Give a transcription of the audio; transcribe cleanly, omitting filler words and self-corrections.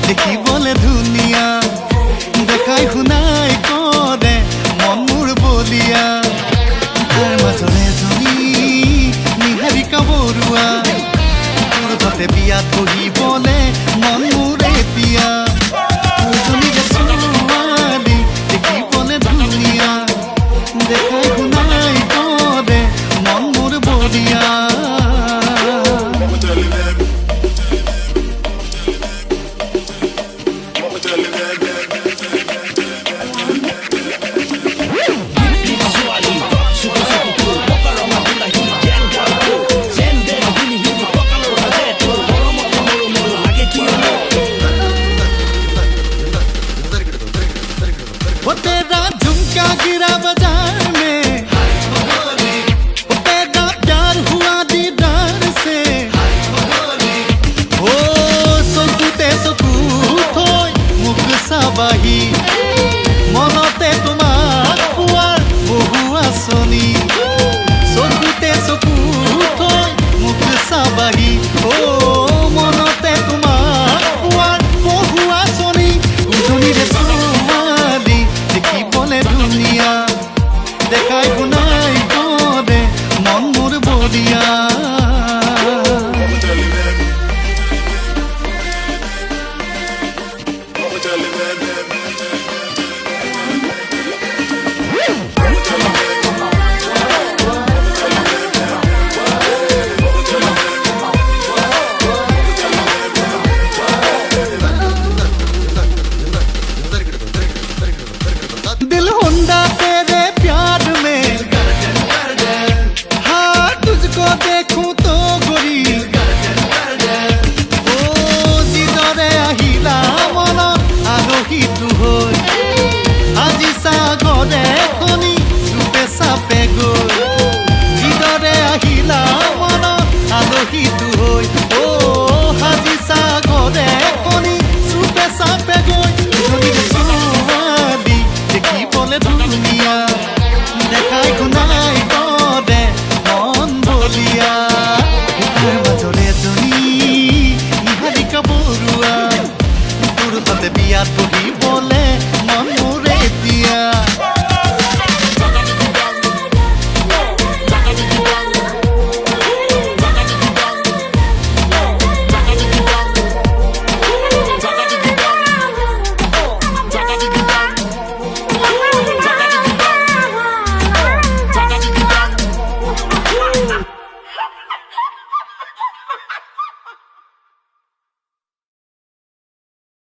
দেখি বলে ধুনিয়া দেখাই শুনাই কৰে মন মোৰ বলিয়া তাৰ মাজৰে এজনী নিহাৰিকা বৰুৱা তোৰ ঘৰতে বিয়া ধৰিবলে মন মোৰ এতিয়া দুজনী ছোৱালী দেখি বলে ধুনিয়া দেখাই শুনাই কৰে মন মোৰ বলিয়া वो तेरा झुमका गिरा बाजार में वो तेरा प्यार हुआ दीदार से ओ सकूते सकूत होय मुख साबाही